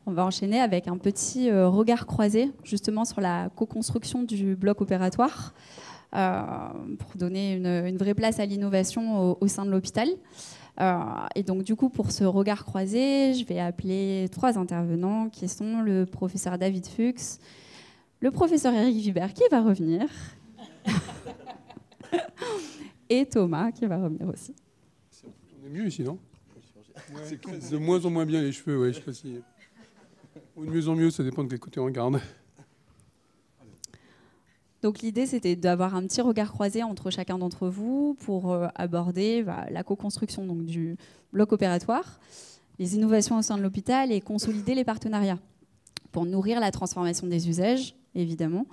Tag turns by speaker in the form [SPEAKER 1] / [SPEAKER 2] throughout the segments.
[SPEAKER 1] On va enchaîner avec un petit regard croisé justement sur la co-construction du bloc opératoire pour donner une vraie place à l'innovation au sein de l'hôpital. Et donc du coup, pour ce regard croisé, je vais appeler 3 intervenants qui sont le professeur David Fuchs, le professeur Eric Vibert qui va revenir et Thomas qui va revenir aussi.
[SPEAKER 2] On est mieux ici, non? Ouais, c'est de moins en moins bien les cheveux, ouais, je sais pas si... Ou de mieux en mieux, ça dépend de quel côté on regarde.
[SPEAKER 1] Donc l'idée, c'était d'avoir un petit regard croisé entre chacun d'entre vous pour aborder la co-construction donc, du bloc opératoire, les innovations au sein de l'hôpital et consolider les partenariats pour nourrir la transformation des usages, évidemment,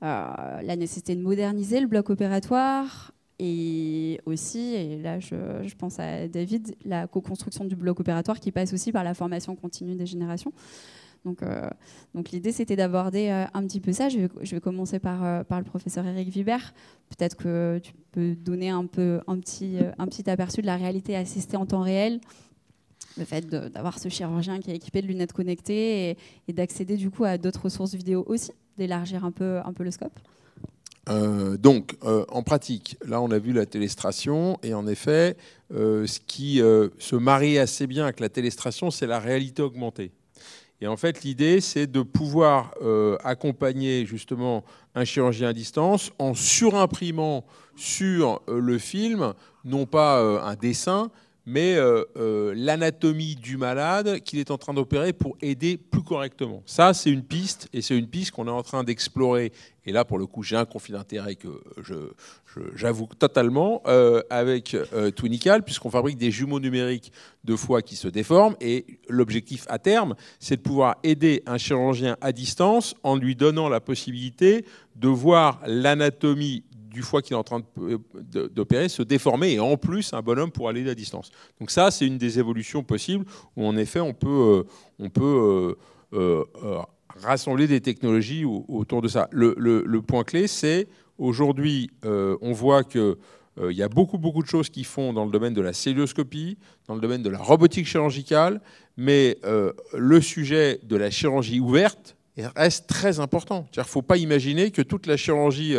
[SPEAKER 1] la nécessité de moderniser le bloc opératoire et aussi, et là je pense à David, la co-construction du bloc opératoire qui passe aussi par la formation continue des générations. Donc l'idée, c'était d'aborder un petit peu ça. Je vais commencer par le professeur Eric Vibert. Peut-être que tu peux donner un petit aperçu de la réalité assistée en temps réel, le fait d'avoir ce chirurgien qui est équipé de lunettes connectées et d'accéder du coup à d'autres ressources vidéo aussi, d'élargir un peu le scope.
[SPEAKER 3] En pratique, là on a vu la télestration et en effet, ce qui se marie assez bien avec la télestration, c'est la réalité augmentée. Et en fait, l'idée, c'est de pouvoir accompagner justement un chirurgien à distance en surimprimant sur le film, non pas un dessin, mais l'anatomie du malade qu'il est en train d'opérer pour aider plus correctement. Ça, c'est une piste, et c'est une piste qu'on est en train d'explorer. Et là, pour le coup, j'ai un conflit d'intérêt que j'avoue totalement avec Twinical, puisqu'on fabrique des jumeaux numériques de foie qui se déforment. Et l'objectif à terme, c'est de pouvoir aider un chirurgien à distance en lui donnant la possibilité de voir l'anatomie du foie qu'il est en train d'opérer se déformer, et en plus un bonhomme pour aller à distance. Donc ça, c'est une des évolutions possibles où en effet on peut rassembler des technologies autour de ça. Le point clé, c'est aujourd'hui, on voit que il y a beaucoup de choses qui font dans le domaine de la celluloscopie, dans le domaine de la robotique chirurgicale, mais le sujet de la chirurgie ouverte reste très important. Il ne faut pas imaginer que toute la chirurgie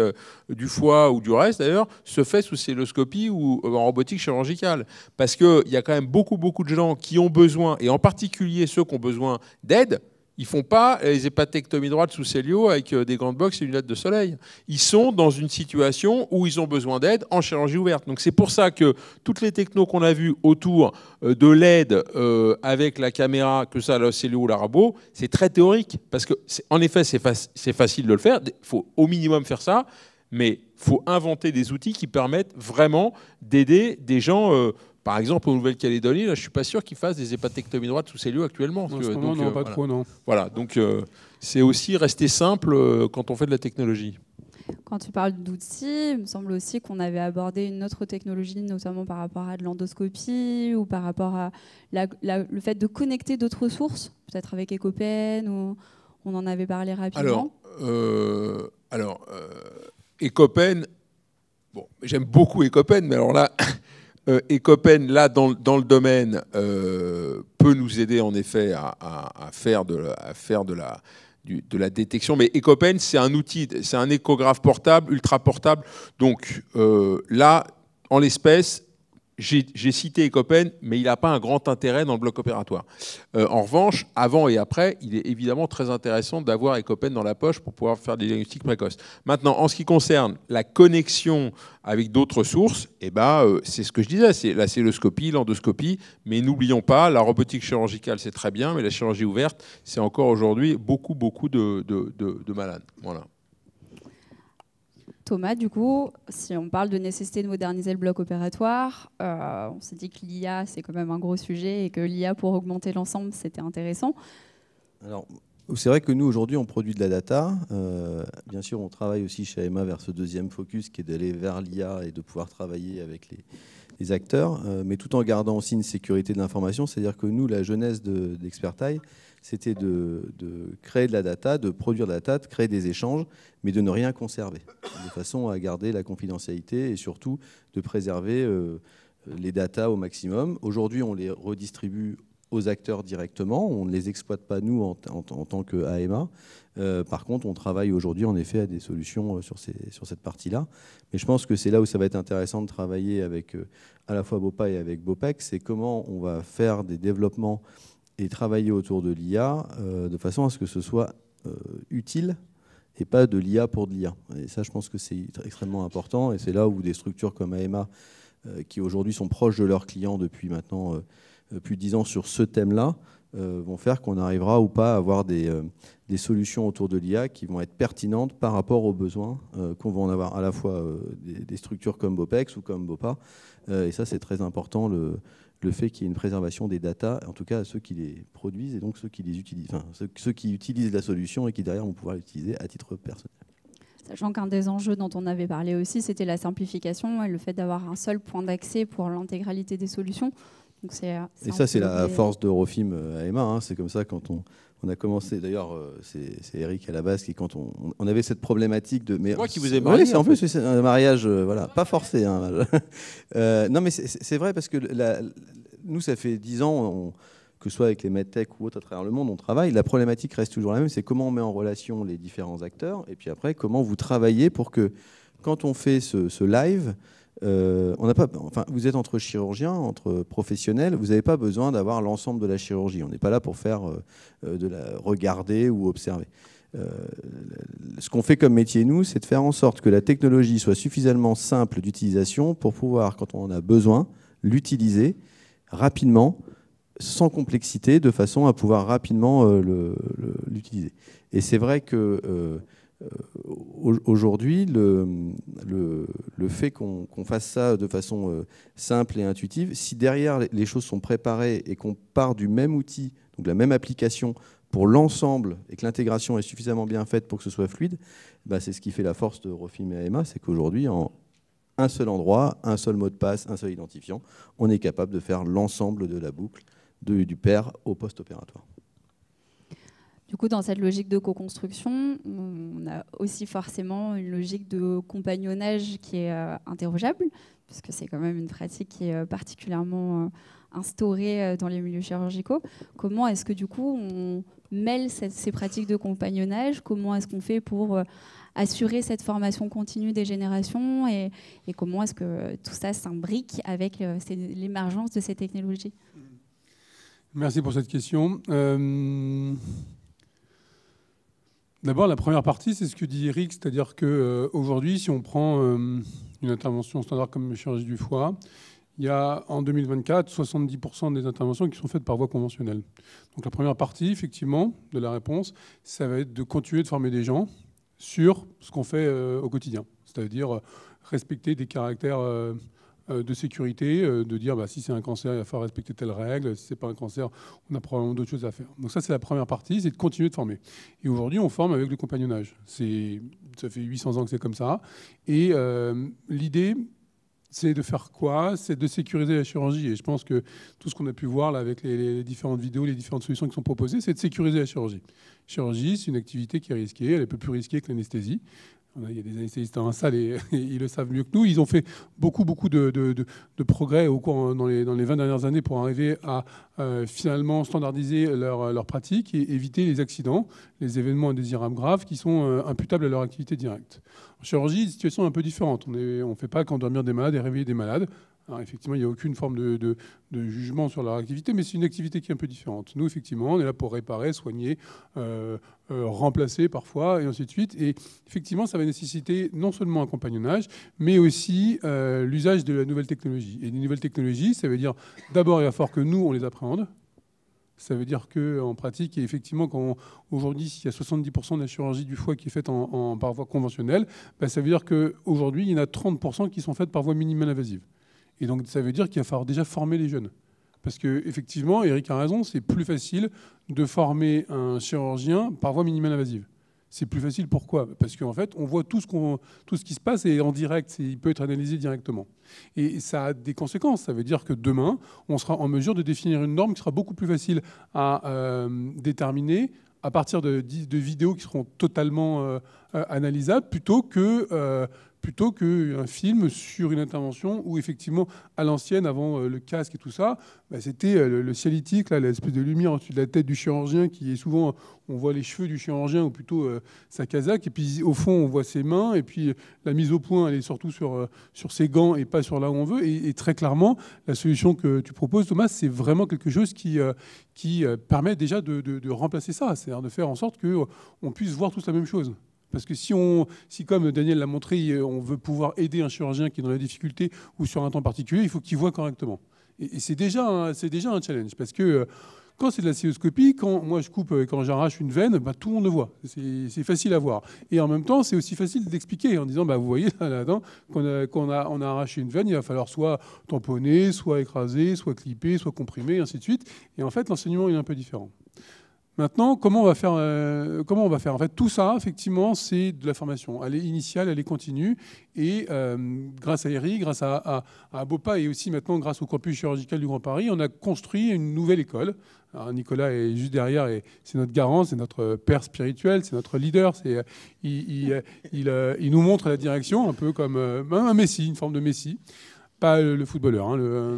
[SPEAKER 3] du foie ou du reste, d'ailleurs, se fait sous celluloscopie ou en robotique chirurgicale. Parce qu'il y a quand même beaucoup de gens qui ont besoin, et en particulier ceux qui ont besoin d'aide. Ils ne font pas les hépatectomies droites sous cellio avec des grandes boxes et lunettes de soleil. Ils sont dans une situation où ils ont besoin d'aide en chirurgie ouverte. Donc c'est pour ça que toutes les technos qu'on a vues autour de l'aide avec la caméra, que ça, la cellio ou la rabo, c'est très théorique. Parce qu'en effet, c'est facile de le faire. Il faut au minimum faire ça. Mais il faut inventer des outils qui permettent vraiment d'aider des gens... par exemple, en Nouvelle-Calédonie, je ne suis pas sûr qu'ils fassent des hépatectomies droites sous cellule actuellement.
[SPEAKER 2] Non, pas trop, non.
[SPEAKER 3] Voilà, donc c'est aussi rester simple quand on fait de la technologie.
[SPEAKER 1] Quand tu parles d'outils, il me semble aussi qu'on avait abordé une autre technologie, notamment par rapport à de l'endoscopie ou par rapport à le fait de connecter d'autres sources, peut-être avec Ecopen, ou on en avait parlé rapidement.
[SPEAKER 3] Alors Ecopen, bon, j'aime beaucoup Ecopen, mais alors là... Ecopen, là, dans le domaine, peut nous aider en effet à faire de la détection. Mais Ecopen, c'est un outil, c'est un échographe portable, ultra portable. Donc là, en l'espèce, j'ai cité Ecopen, mais il n'a pas un grand intérêt dans le bloc opératoire. En revanche, avant et après, il est évidemment très intéressant d'avoir Ecopen dans la poche pour pouvoir faire des diagnostics précoces. Maintenant, en ce qui concerne la connexion avec d'autres sources, c'est ce que je disais, c'est la celluloscopie, l'endoscopie, mais n'oublions pas, la robotique chirurgicale, c'est très bien, mais la chirurgie ouverte, c'est encore aujourd'hui beaucoup de malades. Voilà.
[SPEAKER 1] Thomas, du coup, si on parle de nécessité de moderniser le bloc opératoire, on s'est dit que l'IA, c'est quand même un gros sujet et que l'IA, pour augmenter l'ensemble, c'était intéressant.
[SPEAKER 4] Alors, c'est vrai que nous, aujourd'hui, on produit de la data. Bien sûr, on travaille aussi chez AEMA vers ce deuxième focus qui est d'aller vers l'IA et de pouvoir travailler avec les acteurs, mais tout en gardant aussi une sécurité de l'information. C'est-à-dire que nous, la jeunesse d'Expertise, c'était de créer de la data, de produire de la data, de créer des échanges, mais de ne rien conserver, de façon à garder la confidentialité et surtout de préserver les datas au maximum. Aujourd'hui, on les redistribue aux acteurs directement. On ne les exploite pas, nous, en tant qu'AMA. Par contre, on travaille aujourd'hui, en effet, à des solutions sur cette partie-là. Mais je pense que c'est là où ça va être intéressant de travailler avec à la fois BOPA et avec BOPEC. C'est comment on va faire des développements et travailler autour de l'IA de façon à ce que ce soit utile et pas de l'IA pour de l'IA. Et ça, je pense que c'est extrêmement important. Et c'est là où des structures comme AMA, qui aujourd'hui sont proches de leurs clients depuis maintenant plus de 10 ans sur ce thème-là, vont faire qu'on arrivera ou pas à avoir des solutions autour de l'IA qui vont être pertinentes par rapport aux besoins qu'on va en avoir à la fois des structures comme BOPEX ou comme BOPA. Et ça, c'est très important, le fait qu'il y ait une préservation des datas, en tout cas à ceux qui les produisent et donc ceux qui les utilisent, enfin, ceux qui utilisent la solution et qui derrière vont pouvoir l'utiliser à titre personnel.
[SPEAKER 1] Sachant qu'un des enjeux dont on avait parlé aussi, c'était la simplification et le fait d'avoir un seul point d'accès pour l'intégralité des solutions. Donc
[SPEAKER 4] et ça, c'est la force d'Eurofim AMA. Hein. C'est comme ça quand on a commencé. D'ailleurs, c'est Eric à la base qui, quand on avait cette problématique de.
[SPEAKER 3] C'est moi qui vous ai marié.
[SPEAKER 4] Oui, c'est en plus c'est un mariage, voilà, pas forcé. Hein. Non, mais c'est vrai parce que nous, ça fait 10 ans. Que ce soit avec les medtech ou autres à travers le monde, on travaille. La problématique reste toujours la même, c'est comment on met en relation les différents acteurs, et puis après, comment vous travaillez pour que, quand on fait ce live, on n'a pas, enfin, vous êtes entre chirurgiens, entre professionnels, vous n'avez pas besoin d'avoir l'ensemble de la chirurgie. On n'est pas là pour faire de la regarder ou observer. Ce qu'on fait comme métier, nous, c'est de faire en sorte que la technologie soit suffisamment simple d'utilisation pour pouvoir, quand on en a besoin, l'utiliser rapidement, sans complexité, de façon à pouvoir rapidement l'utiliser. Et c'est vrai que aujourd'hui, le fait qu'on fasse ça de façon simple et intuitive, si derrière les choses sont préparées et qu'on part du même outil, donc la même application pour l'ensemble, et que l'intégration est suffisamment bien faite pour que ce soit fluide, bah c'est ce qui fait la force de Eurofim et AMA, c'est qu'aujourd'hui, en un seul endroit, un seul mot de passe, un seul identifiant, on est capable de faire l'ensemble de la boucle, du pair au post-opératoire.
[SPEAKER 1] Du coup, dans cette logique de co-construction, on a aussi forcément une logique de compagnonnage qui est interrogeable, puisque c'est quand même une pratique qui est particulièrement instaurée dans les milieux chirurgicaux. Comment est-ce que du coup on mêle ces pratiques de compagnonnage? Comment est-ce qu'on fait pour assurer cette formation continue des générations et comment est-ce que tout ça s'imbrique avec l'émergence de ces technologies?
[SPEAKER 2] Merci pour cette question. D'abord, la première partie, c'est ce que dit Eric, c'est-à-dire qu'aujourd'hui, si on prend une intervention standard comme la chirurgie du foie, il y a en 2024 70% des interventions qui sont faites par voie conventionnelle. Donc la première partie, effectivement, de la réponse, ça va être de continuer de former des gens sur ce qu'on fait au quotidien, c'est-à-dire respecter des caractères de sécurité, de dire si c'est un cancer, il va falloir respecter telle règle, si c'est pas un cancer, on a probablement d'autres choses à faire. Donc ça, c'est la première partie, c'est de continuer de former. Et aujourd'hui, on forme avec le compagnonnage. Ça fait 800 ans que c'est comme ça. Et l'idée, c'est de faire quoi? C'est de sécuriser la chirurgie. Et je pense que tout ce qu'on a pu voir là, avec les différentes vidéos, les différentes solutions qui sont proposées, c'est de sécuriser la chirurgie. La chirurgie, c'est une activité qui est risquée, elle est un peu plus risquée que l'anesthésie. Il y a des anesthésistes dans la salle et ils le savent mieux que nous. Ils ont fait beaucoup de progrès dans les 20 dernières années pour arriver à finalement standardiser leurs pratiques et éviter les accidents, les événements indésirables graves qui sont imputables à leur activité directe. En chirurgie, la situation est un peu différente. On ne fait pas qu'endormir des malades et réveiller des malades. Alors, effectivement, il n'y a aucune forme de jugement sur leur activité, mais c'est une activité qui est un peu différente. Nous, effectivement, on est là pour réparer, soigner, remplacer parfois, et ainsi de suite. Et effectivement, ça va nécessiter non seulement un compagnonnage, mais aussi l'usage de la nouvelle technologie. Et les nouvelles technologies, ça veut dire d'abord, il va falloir que nous, on les appréhende. Ça veut dire qu'en pratique, et effectivement, aujourd'hui, s'il y a 70% de la chirurgie du foie qui est faite par voie conventionnelle, ça veut dire qu'aujourd'hui, il y en a 30% qui sont faites par voie minimale invasive. Et donc, ça veut dire qu'il va falloir déjà former les jeunes. Parce qu'effectivement, Eric a raison, c'est plus facile de former un chirurgien par voie minimale invasive. C'est plus facile, pourquoi? Parce qu'en fait, on voit tout ce qui se passe et en direct, il peut être analysé directement. Et ça a des conséquences. Ça veut dire que demain, on sera en mesure de définir une norme qui sera beaucoup plus facile à déterminer à partir de vidéos qui seront totalement analysables plutôt que plutôt qu'un film sur une intervention où effectivement, à l'ancienne, avant le casque et tout ça, c'était le cialytique, là, l'espèce de lumière au-dessus de la tête du chirurgien qui est souvent, on voit les cheveux du chirurgien ou plutôt sa casaque, et puis au fond on voit ses mains, et puis la mise au point elle est surtout sur ses gants et pas sur là où on veut, et très clairement la solution que tu proposes, Thomas, c'est vraiment quelque chose qui permet déjà de remplacer ça, c'est-à-dire de faire en sorte qu'on puisse voir tous la même chose. Parce que si, comme Daniel l'a montré, on veut pouvoir aider un chirurgien qui est dans la difficulté ou sur un temps particulier, il faut qu'il voit correctement. Et c'est déjà un challenge. Parce que quand c'est de la cystoscopie, quand moi je coupe, quand j'arrache une veine, tout le monde le voit. C'est facile à voir. Et en même temps, c'est aussi facile d'expliquer en disant, vous voyez, là-dedans, on a arraché une veine, il va falloir soit tamponner, soit écraser, soit clipper, soit comprimer, ainsi de suite. Et en fait, l'enseignement est un peu différent. Maintenant, comment on va faire En fait, tout ça, effectivement, c'est de la formation. Elle est initiale, elle est continue. Et grâce à ERI, grâce à BOPA et aussi maintenant grâce au campus chirurgical du Grand Paris, on a construit une nouvelle école. Alors, Nicolas est juste derrière et c'est notre garant, c'est notre père spirituel, c'est notre leader. Il nous montre la direction, un peu comme un messie, une forme de messie. Pas le footballeur, hein, le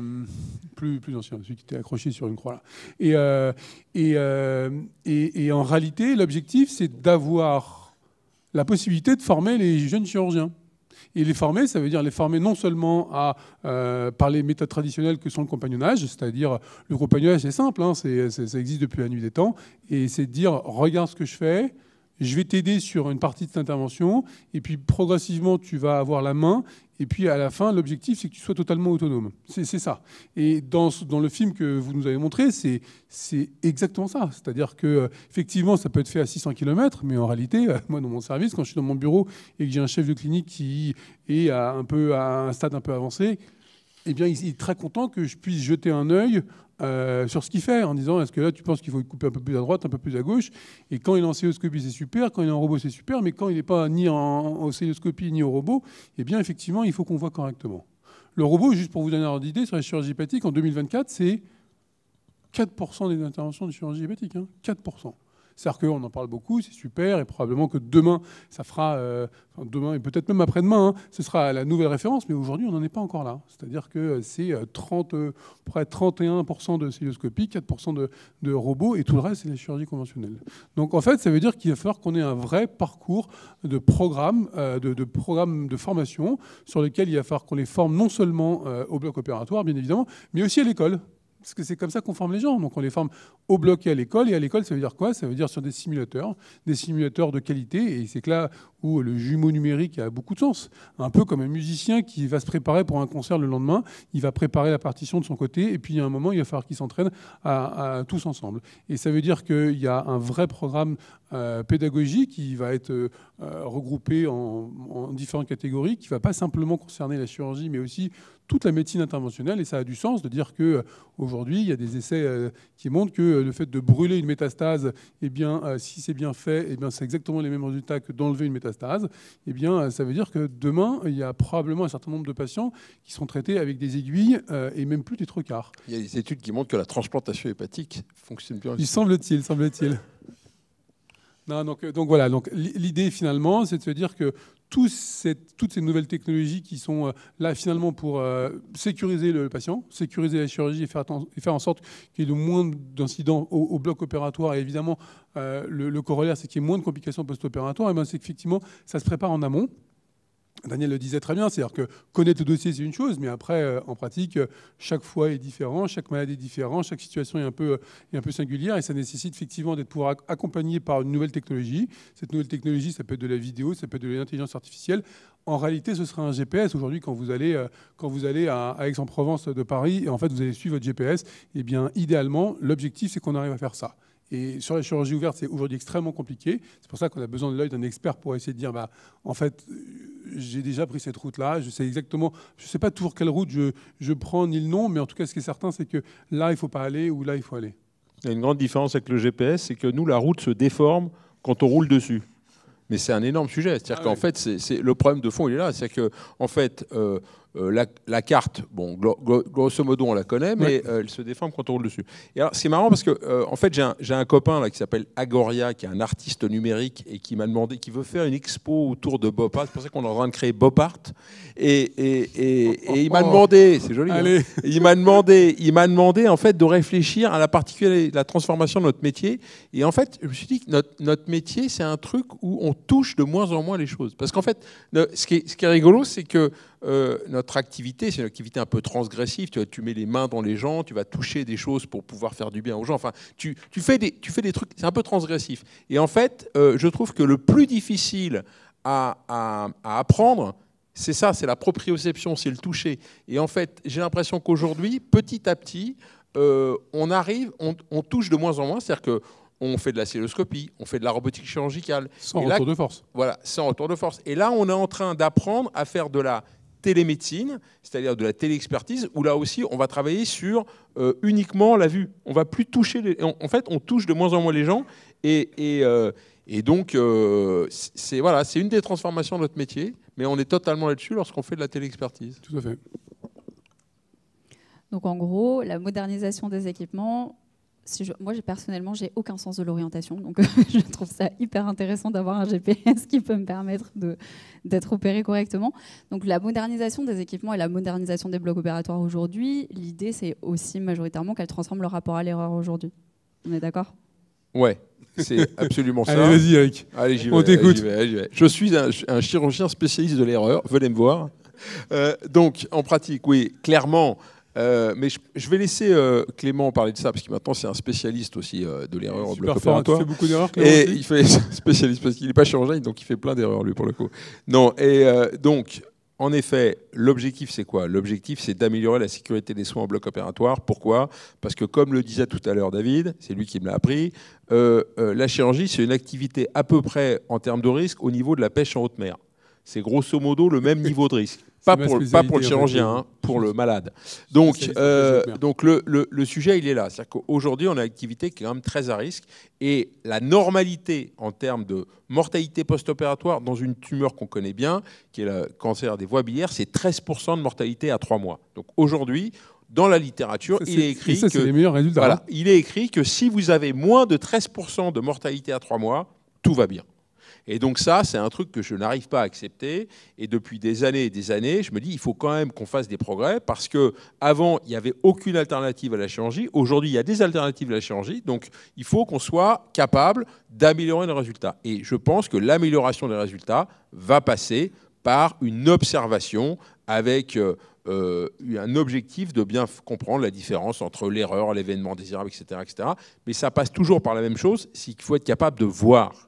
[SPEAKER 2] plus ancien, celui qui était accroché sur une croix là. Et en réalité, l'objectif, c'est d'avoir la possibilité de former les jeunes chirurgiens. Et les former, ça veut dire les former non seulement par les méthodes traditionnelles que sont le compagnonnage, c'est-à-dire le compagnonnage, c'est simple, hein, ça existe depuis la nuit des temps, et c'est de dire, regarde ce que je fais, je vais t'aider sur une partie de cette intervention, et puis progressivement, tu vas avoir la main. Et puis à la fin, l'objectif, c'est que tu sois totalement autonome. C'est ça. Et dans le film que vous nous avez montré, c'est exactement ça. C'est-à-dire qu'effectivement, ça peut être fait à 600 km, mais en réalité, moi, dans mon service, quand je suis dans mon bureau et que j'ai un chef de clinique qui est à un stade un peu avancé, eh bien, il est très content que je puisse jeter un œil sur ce qu'il fait, en disant, est-ce que là, tu penses qu'il faut couper un peu plus à droite, un peu plus à gauche? Et quand il est en cystoscopie, c'est super. Quand il est en robot, c'est super. Mais quand il n'est pas ni en cystoscopie ni au robot, eh bien, effectivement, il faut qu'on voit correctement. Le robot, juste pour vous donner un ordre d'idée, sur la chirurgie hépatique, en 2024, c'est 4% des interventions de chirurgie hépatique. Hein, 4%. C'est-à-dire qu'on en parle beaucoup, c'est super, et probablement que demain, ça fera, demain et peut-être même après-demain, hein, ce sera la nouvelle référence, mais aujourd'hui, on n'en est pas encore là. C'est-à-dire que c'est près de 31% de cystoscopie, 4% de robots, et tout le reste, c'est la chirurgie conventionnelle. Donc en fait, ça veut dire qu'il va falloir qu'on ait un vrai parcours de programme, de formation, sur lequel il va falloir qu'on les forme non seulement au bloc opératoire, bien évidemment, mais aussi à l'école. Parce que c'est comme ça qu'on forme les gens. Donc on les forme au bloc et à l'école. Et à l'école, ça veut dire quoi? Ça veut dire sur des simulateurs de qualité. Et c'est que là où le jumeau numérique a beaucoup de sens. Un peu comme un musicien qui va se préparer pour un concert le lendemain. Il va préparer la partition de son côté. Et puis il y a un moment, il va falloir qu'ils s'entraînent à tous ensemble. Et ça veut dire qu'il y a un vrai programme pédagogique qui va être regroupé en différentes catégories, qui ne va pas simplement concerner la chirurgie, mais aussi toute la médecine interventionnelle. Et ça a du sens de dire qu'aujourd'hui, il y a des essais qui montrent que le fait de brûler une métastase, eh bien, si c'est bien fait, eh bien, c'est exactement les mêmes résultats que d'enlever une métastase. Eh bien, ça veut dire que demain, il y a probablement un certain nombre de patients qui seront traités avec des aiguilles et même plus des trocars.
[SPEAKER 3] Il y a des études qui montrent que la transplantation hépatique fonctionne bien.
[SPEAKER 2] Il semble-t-il. Non, donc voilà. Donc l'idée finalement, c'est de se dire que toutes ces nouvelles technologies qui sont là finalement pour sécuriser le patient, sécuriser la chirurgie et faire en sorte qu'il y ait le moins d'incidents au bloc opératoire. Et évidemment, le corollaire, c'est qu'il y ait moins de complications post-opératoires. Et ben, c'est qu'effectivement, ça se prépare en amont. Daniel le disait très bien, c'est-à-dire que connaître le dossier, c'est une chose, mais après, en pratique, chaque fois est différent, chaque maladie est différente, chaque situation est un peu singulière, et ça nécessite effectivement d'être pouvoir accompagné par une nouvelle technologie. Cette nouvelle technologie, ça peut être de la vidéo, ça peut être de l'intelligence artificielle. En réalité, ce sera un GPS. Aujourd'hui, quand vous allez à Aix-en-Provence de Paris, et en fait, vous allez suivre votre GPS, eh bien, idéalement, l'objectif, c'est qu'on arrive à faire ça. Et sur la chirurgie ouverte, c'est aujourd'hui extrêmement compliqué. C'est pour ça qu'on a besoin de l'œil d'un expert pour essayer de dire, en fait, j'ai déjà pris cette route-là, je sais exactement, je ne sais pas toujours quelle route je prends, ni le nom, mais en tout cas, ce qui est certain, c'est que là, il ne faut pas aller ou là, il faut aller.
[SPEAKER 3] Il y a une grande différence avec le GPS, c'est que nous, la route se déforme quand on roule dessus. Mais c'est un énorme sujet. C'est-à-dire qu'en fait, le problème de fond, il est là. C'est-à-dire qu'en fait, la carte, bon, grosso modo, on la connaît, mais elle se déforme quand on roule dessus. Et alors, c'est marrant parce que, en fait, j'ai un copain là, qui s'appelle Agoria, qui est un artiste numérique et qui m'a demandé, qui veut faire une expo autour de Bop Art. C'est pour ça qu'on est en train de créer Bop Art. Et il m'a demandé, c'est joli, hein, il m'a demandé, en fait, de réfléchir à la transformation de notre métier. Et en fait, je me suis dit que notre métier, c'est un truc où on touche de moins en moins les choses. Parce qu'en fait, ce qui est rigolo, c'est que notre activité, c'est une activité un peu transgressive. Tu mets les mains dans les gens, tu vas toucher des choses pour pouvoir faire du bien aux gens. Enfin, tu fais des trucs, c'est un peu transgressif. Et en fait, je trouve que le plus difficile à apprendre, c'est ça, c'est la proprioception, c'est le toucher. Et en fait, j'ai l'impression qu'aujourd'hui, petit à petit, on touche de moins en moins. C'est-à-dire que on fait de la celluloscopie, on fait de la robotique chirurgicale.
[SPEAKER 2] Sans retour de force.
[SPEAKER 3] Voilà, sans retour de force. Et là, on est en train d'apprendre à faire de la télémédecine, c'est-à-dire de la téléexpertise, où là aussi, on va travailler sur uniquement la vue. On va plus toucher... En fait, on touche de moins en moins les gens. Et donc, c'est une des transformations de notre métier, mais on est totalement là-dessus lorsqu'on fait de la téléexpertise.
[SPEAKER 2] Tout à fait.
[SPEAKER 1] Donc, en gros, la modernisation des équipements... Moi, personnellement, j'ai aucun sens de l'orientation, donc je trouve ça hyper intéressant d'avoir un GPS qui peut me permettre d'être opéré correctement. Donc, la modernisation des équipements et la modernisation des blocs opératoires aujourd'hui, l'idée, c'est aussi majoritairement qu'elle transforme le rapport à l'erreur aujourd'hui. On est d'accord ?
[SPEAKER 3] Ouais, c'est absolument ça.
[SPEAKER 2] Allez, vas-y, Eric.
[SPEAKER 3] Allez, j'y vais.
[SPEAKER 2] On t'écoute.
[SPEAKER 3] J'y vais. Je suis un chirurgien spécialiste de l'erreur. Venez me voir. Donc, en pratique, oui, clairement. Mais je vais laisser Clément parler de ça, parce que maintenant c'est un spécialiste aussi de l'erreur au bloc opératoire.
[SPEAKER 2] Tu fais beaucoup d'erreurs, Clément,
[SPEAKER 3] et
[SPEAKER 2] aussi
[SPEAKER 3] il fait spécialiste parce qu'il n'est pas chirurgien, donc il fait plein d'erreurs lui pour le coup. Non, et donc en effet, l'objectif c'est quoi ? L'objectif c'est d'améliorer la sécurité des soins au bloc opératoire. Pourquoi ? Parce que comme le disait tout à l'heure David, c'est lui qui me l'a appris, la chirurgie c'est une activité à peu près en termes de risque au niveau de la pêche en haute mer. C'est grosso modo le même niveau de risque. Pas pour le chirurgien, hein, pour le malade. Donc le sujet, il est là. C'est-à-dire qu'aujourd'hui, on a une activité qui est quand même très à risque. Et la normalité en termes de mortalité post-opératoire dans une tumeur qu'on connaît bien, qui est le cancer des voies biliaires, c'est 13% de mortalité à 3 mois. Donc aujourd'hui, dans la littérature, il est écrit que
[SPEAKER 2] les meilleurs résultats.
[SPEAKER 3] Voilà, il est écrit que si vous avez moins de 13% de mortalité à 3 mois, tout va bien. Et donc ça, c'est un truc que je n'arrive pas à accepter. Et depuis des années et des années, je me dis, il faut quand même qu'on fasse des progrès, parce qu'avant, il n'y avait aucune alternative à la chirurgie. Aujourd'hui, il y a des alternatives à la chirurgie. Donc, il faut qu'on soit capable d'améliorer les résultats. Et je pense que l'amélioration des résultats va passer par une observation avec un objectif de bien comprendre la différence entre l'erreur, l'événement désirable, etc., etc. Mais ça passe toujours par la même chose, c'est qu'il faut être capable de voir.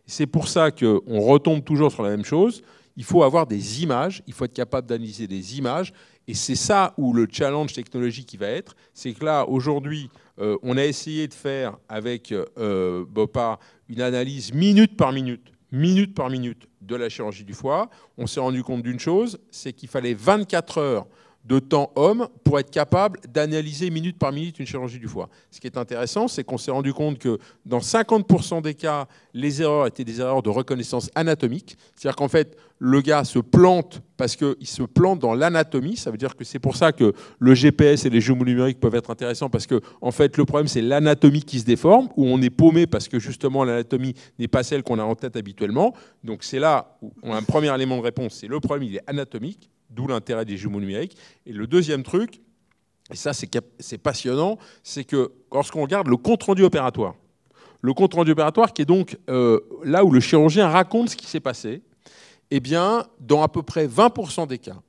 [SPEAKER 3] C'est pour ça qu'on retombe toujours sur la même chose. Il faut avoir des images, il faut être capable d'analyser des images. Et c'est ça où le challenge technologique qui va être. C'est que là, aujourd'hui, on a essayé de faire avec BOPA une analyse minute par minute de la chirurgie du foie. On s'est rendu compte d'une chose, c'est qu'il fallait 24 heures de temps homme pour être capable d'analyser minute par minute une chirurgie du foie. Ce qui est intéressant, c'est qu'on s'est rendu compte que dans 50% des cas, les erreurs étaient des erreurs de reconnaissance anatomique. C'est-à-dire qu'en fait, le gars se plante parce qu'il se plante dans l'anatomie. Ça veut dire que c'est pour ça que le GPS et les jumeaux numériques peuvent être intéressants, parce que en fait, le problème, c'est l'anatomie qui se déforme, où on est paumé parce que justement, l'anatomie n'est pas celle qu'on a en tête habituellement. Donc c'est là où on a un premier élément de réponse, c'est le problème, il est anatomique. D'où l'intérêt des jumeaux numériques. Et le deuxième truc, et ça c'est passionnant, c'est que lorsqu'on regarde le compte-rendu opératoire qui est donc là où le chirurgien raconte ce qui s'est passé, eh bien, dans à peu près 20% des cas,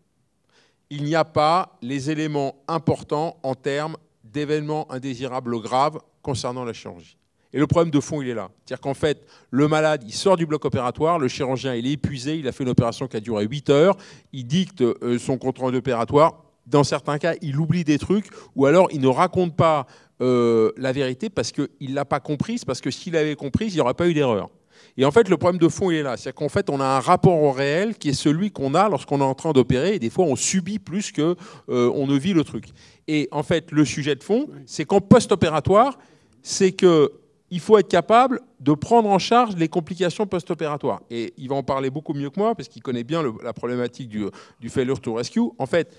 [SPEAKER 3] il n'y a pas les éléments importants en termes d'événements indésirables graves concernant la chirurgie. Et le problème de fond, il est là. C'est-à-dire qu'en fait, le malade, il sort du bloc opératoire, le chirurgien, il est épuisé, il a fait une opération qui a duré 8 heures, il dicte son compte-rendu opératoire. Dans certains cas, il oublie des trucs, ou alors il ne raconte pas la vérité parce qu'il ne l'a pas comprise, parce que s'il avait compris, il n'y aurait pas eu d'erreur. Et en fait, le problème de fond, il est là. C'est-à-dire qu'en fait, on a un rapport au réel qui est celui qu'on a lorsqu'on est en train d'opérer, et des fois, on subit plus qu'on ne vit le truc. Et en fait, le sujet de fond, c'est qu'en post-opératoire, c'est que il faut être capable de prendre en charge les complications post-opératoires. Et il va en parler beaucoup mieux que moi, parce qu'il connaît bien la problématique du failure to rescue. En fait,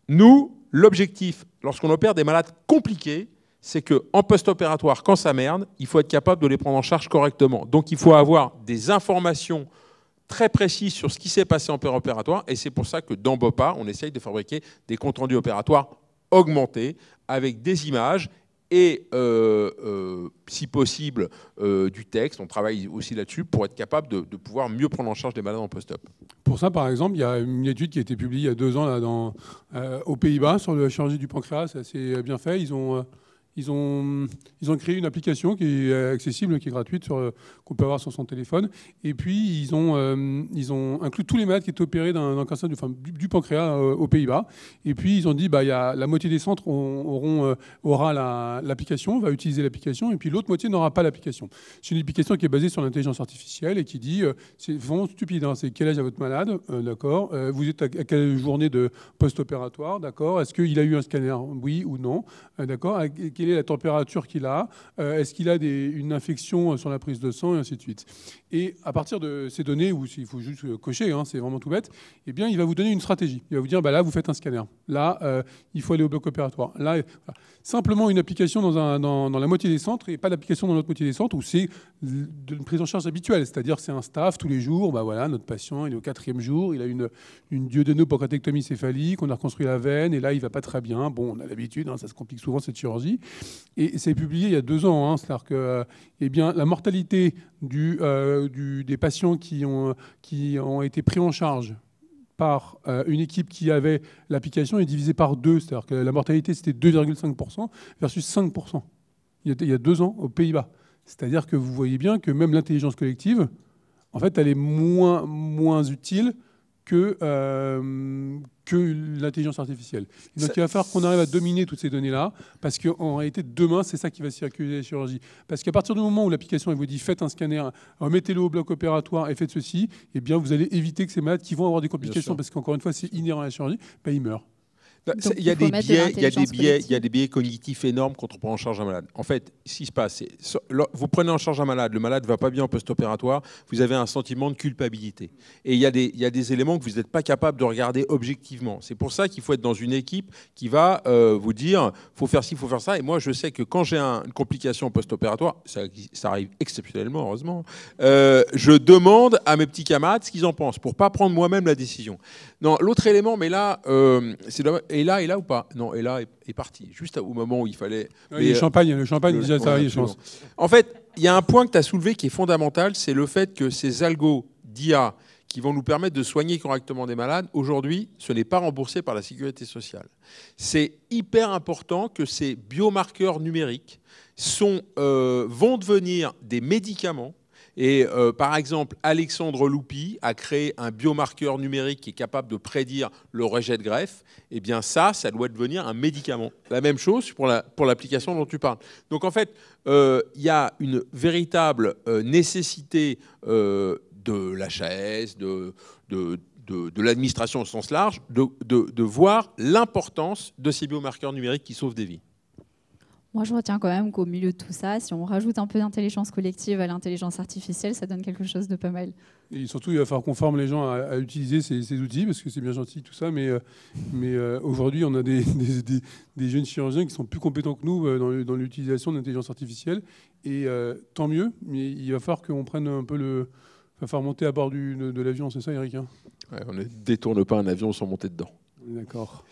[SPEAKER 3] nous, l'objectif, lorsqu'on opère des malades compliqués, c'est qu'en post-opératoire, quand ça merde, il faut être capable de les prendre en charge correctement. Donc il faut avoir des informations très précises sur ce qui s'est passé en péri-opératoire, et c'est pour ça que dans BOPA, on essaye de fabriquer des comptes rendus opératoires augmentés, avec des images, et si possible du texte. On travaille aussi là-dessus pour être capable de pouvoir mieux prendre en charge les malades en post-op.
[SPEAKER 2] Pour ça, par exemple, il y a une étude qui a été publiée il y a 2 ans là, aux Pays-Bas sur la chirurgie du pancréas. C'est assez bien fait. Ils ont créé une application qui est accessible, qui est gratuite, qu'on peut avoir sur son téléphone. Et puis, ils ont inclus tous les malades qui étaient opérés d'un cancer du pancréas aux Pays-Bas. Et puis, ils ont dit, il y a la moitié des centres aura l'application, va utiliser l'application, et puis l'autre moitié n'aura pas l'application. C'est une application qui est basée sur l'intelligence artificielle et qui dit, c'est vraiment stupide, hein, c'est quel âge a votre malade, d'accord, vous êtes à quelle journée de post-opératoire, d'accord, est-ce qu'il a eu un scanner, oui ou non, d'accord, quelle est la température qu'il a, est-ce qu'il a une infection sur la prise de sang, et ainsi de suite. Et à partir de ces données, où il faut juste cocher, hein, c'est vraiment tout bête, eh bien, il va vous donner une stratégie. Il va vous dire, là, vous faites un scanner. Là, il faut aller au bloc opératoire. Là, voilà. Simplement une application dans la moitié des centres et pas d'application dans l'autre moitié des centres où c'est une prise en charge habituelle. C'est-à-dire que c'est un staff tous les jours. Voilà, notre patient, il est au 4e jour, il a une duodénopancréatectomie céphalique, on a reconstruit la veine et là, il ne va pas très bien. Bon, on a l'habitude, hein, ça se complique souvent cette chirurgie. Et c'est publié il y a 2 ans. Hein, c'est-à-dire que la mortalité des patients qui ont été pris en charge par une équipe qui avait l'application est divisée par 2. C'est-à-dire que la mortalité, c'était 2,5% versus 5% il y a 2 ans aux Pays-Bas. C'est-à-dire que vous voyez bien que même l'intelligence collective, en fait, elle est moins utile que l'intelligence artificielle. Et donc il va falloir qu'on arrive à dominer toutes ces données-là, parce qu'en réalité, demain, c'est ça qui va circuler la chirurgie. Parce qu'à partir du moment où l'application vous dit faites un scanner, mettez-le au bloc opératoire et faites ceci, eh bien, vous allez éviter que ces malades qui vont avoir des complications, parce qu'encore une fois, c'est inhérent à la chirurgie, ils meurent.
[SPEAKER 3] Il y a des biais cognitifs énormes quand on prend en charge un malade. En fait, ce qui se passe, c'est vous prenez en charge un malade, le malade ne va pas bien en post-opératoire, vous avez un sentiment de culpabilité. Et il y a des éléments que vous n'êtes pas capable de regarder objectivement. C'est pour ça qu'il faut être dans une équipe qui va vous dire faut faire ci, faut faire ça. Et moi, je sais que quand j'ai une complication post-opératoire, ça arrive exceptionnellement, heureusement, je demande à mes petits camarades ce qu'ils en pensent pour ne pas prendre moi-même la décision. Non, l'autre élément, mais là, c'est dommage. Et là ou pas? Non, et là est parti, juste au moment où il fallait...
[SPEAKER 2] Oui, le champagne déjà travaillé, je pense.
[SPEAKER 3] En fait, il y a un point que tu as soulevé qui est fondamental, c'est le fait que ces algos d'IA qui vont nous permettre de soigner correctement des malades, aujourd'hui, ce n'est pas remboursé par la sécurité sociale. C'est hyper important que ces biomarqueurs numériques vont devenir des médicaments. Et par exemple, Alexandre Loupi a créé un biomarqueur numérique qui est capable de prédire le rejet de greffe. Eh bien ça doit devenir un médicament. La même chose pour l'application dont tu parles. Donc en fait, il y a une véritable nécessité de l'HAS, de l'administration au sens large, de voir l'importance de ces biomarqueurs numériques qui sauvent des vies.
[SPEAKER 1] Moi, je retiens quand même qu'au milieu de tout ça, si on rajoute un peu d'intelligence collective à l'intelligence artificielle, ça donne quelque chose de pas mal.
[SPEAKER 2] Et surtout, il va falloir qu'on forme les gens à utiliser ces outils, parce que c'est bien gentil tout ça, mais aujourd'hui, on a des jeunes chirurgiens qui sont plus compétents que nous dans l'utilisation de l'intelligence artificielle, et tant mieux, mais il va falloir qu'on prenne un peu il va falloir monter à bord de l'avion, c'est ça, Eric, hein?
[SPEAKER 3] Ouais, on ne détourne pas un avion sans monter dedans.
[SPEAKER 2] D'accord.